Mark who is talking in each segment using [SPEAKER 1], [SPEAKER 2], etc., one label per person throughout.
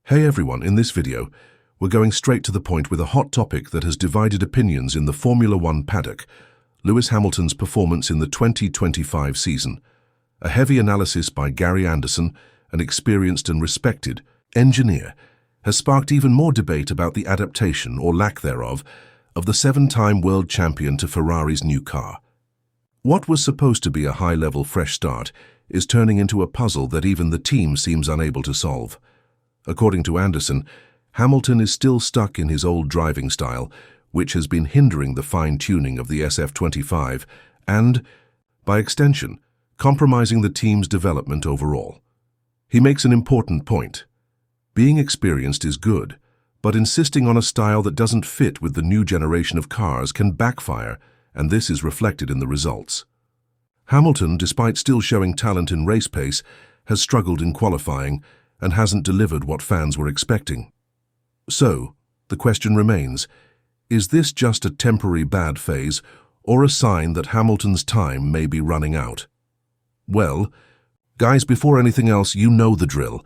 [SPEAKER 1] Hey everyone, in this video, we're going straight to the point with a hot topic that has divided opinions in the Formula One paddock, Lewis Hamilton's performance in the 2025 season. A heavy analysis by Gary Anderson, an experienced and respected engineer, has sparked even more debate about the adaptation, or lack thereof, of the seven-time world champion to Ferrari's new car. What was supposed to be a high-level fresh start is turning into a puzzle that even the team seems unable to solve. According to Anderson, Hamilton is still stuck in his old driving style, which has been hindering the fine-tuning of the SF25 and, by extension, compromising the team's development overall. He makes an important point. Being experienced is good, but insisting on a style that doesn't fit with the new generation of cars can backfire, and this is reflected in the results. Hamilton, despite still showing talent in race pace, has struggled in qualifying and hasn't delivered what fans were expecting. So, the question remains, is this just a temporary bad phase or a sign that Hamilton's time may be running out? Well, guys, before anything else, you know the drill.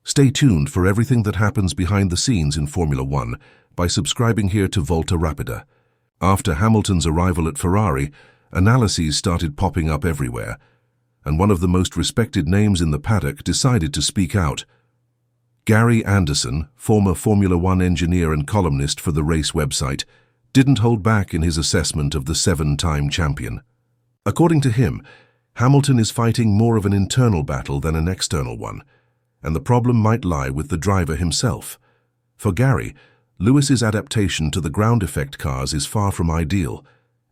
[SPEAKER 1] Stay tuned for everything that happens behind the scenes in Formula One by subscribing here to Volta Rapida. After Hamilton's arrival at Ferrari, analyses started popping up everywhere, and one of the most respected names in the paddock decided to speak out. Gary Anderson, former Formula One engineer and columnist for the race website, didn't hold back in his assessment of the seven-time champion. According to him, Hamilton is fighting more of an internal battle than an external one, and the problem might lie with the driver himself. For Gary, Lewis's adaptation to the ground effect cars is far from ideal,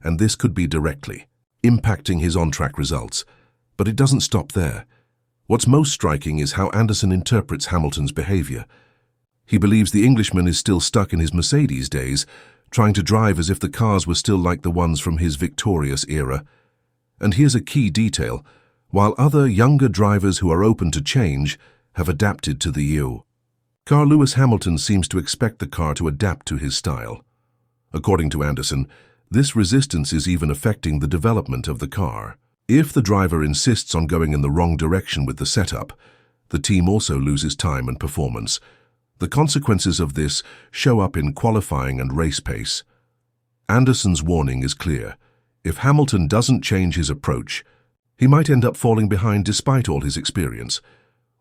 [SPEAKER 1] and this could be directly impacting his on-track results. But it doesn't stop there. What's most striking is how Anderson interprets Hamilton's behavior. He believes the Englishman is still stuck in his Mercedes days, trying to drive as if the cars were still like the ones from his victorious era. And here's a key detail. While other younger drivers who are open to change have adapted to the EU, Lewis Hamilton seems to expect the car to adapt to his style. According to Anderson, this resistance is even affecting the development of the car. If the driver insists on going in the wrong direction with the setup, the team also loses time and performance. The consequences of this show up in qualifying and race pace. Anderson's warning is clear. If Hamilton doesn't change his approach, he might end up falling behind despite all his experience.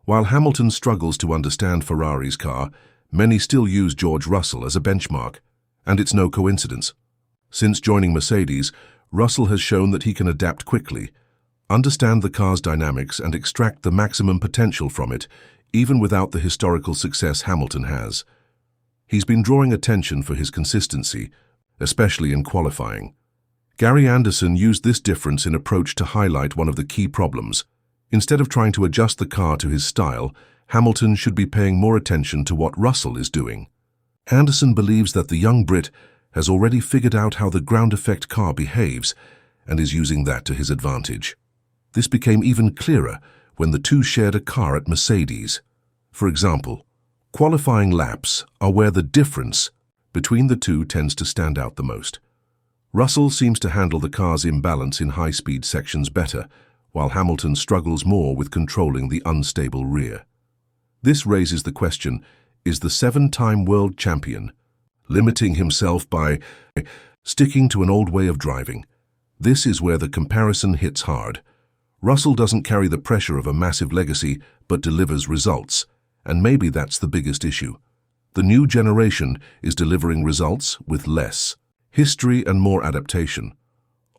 [SPEAKER 1] While Hamilton struggles to understand Ferrari's car, many still use George Russell as a benchmark, and it's no coincidence. Since joining Mercedes, Russell has shown that he can adapt quickly, understand the car's dynamics and extract the maximum potential from it, even without the historical success Hamilton has. He's been drawing attention for his consistency, especially in qualifying. Gary Anderson used this difference in approach to highlight one of the key problems. Instead of trying to adjust the car to his style, Hamilton should be paying more attention to what Russell is doing. Anderson believes that the young Brit has already figured out how the ground effect car behaves and is using that to his advantage. This became even clearer when the two shared a car at Mercedes. For example, qualifying laps are where the difference between the two tends to stand out the most. Russell seems to handle the car's imbalance in high-speed sections better, while Hamilton struggles more with controlling the unstable rear. This raises the question, is the seven-time world champion limiting himself by sticking to an old way of driving? This is where the comparison hits hard. Russell doesn't carry the pressure of a massive legacy, but delivers results, and maybe that's the biggest issue. The new generation is delivering results with less history and more adaptation.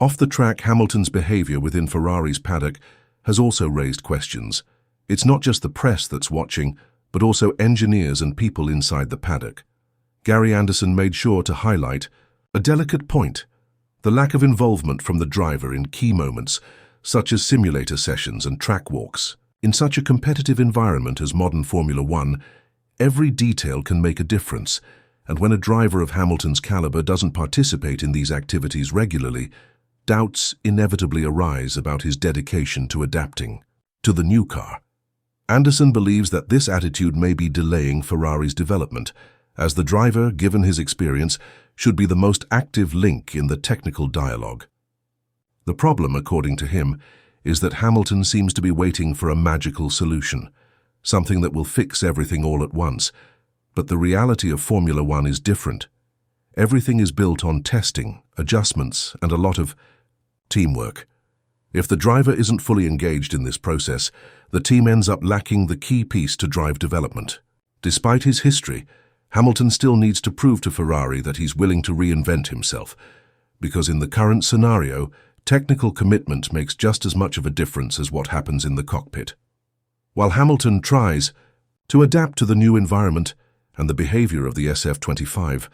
[SPEAKER 1] Off the track, Hamilton's behavior within Ferrari's paddock has also raised questions. It's not just the press that's watching, but also engineers and people inside the paddock. Gary Anderson made sure to highlight a delicate point: the lack of involvement from the driver in key moments, such as simulator sessions and track walks. In such a competitive environment as modern Formula One, every detail can make a difference, and when a driver of Hamilton's caliber doesn't participate in these activities regularly, doubts inevitably arise about his dedication to adapting to the new car. Anderson believes that this attitude may be delaying Ferrari's development, as the driver, given his experience, should be the most active link in the technical dialogue. The problem, according to him, is that Hamilton seems to be waiting for a magical solution. something that will fix everything all at once. But the reality of Formula One is different. Everything is built on testing, adjustments, and a lot of teamwork. If the driver isn't fully engaged in this process, the team ends up lacking the key piece to drive development. Despite his history, Hamilton still needs to prove to Ferrari that he's willing to reinvent himself, because in the current scenario, technical commitment makes just as much of a difference as what happens in the cockpit. While Hamilton tries to adapt to the new environment and the behavior of the SF25,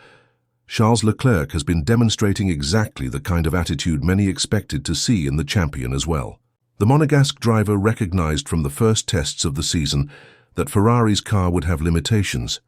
[SPEAKER 1] Charles Leclerc has been demonstrating exactly the kind of attitude many expected to see in the champion as well. The Monegasque driver recognized from the first tests of the season that Ferrari's car would have limitations,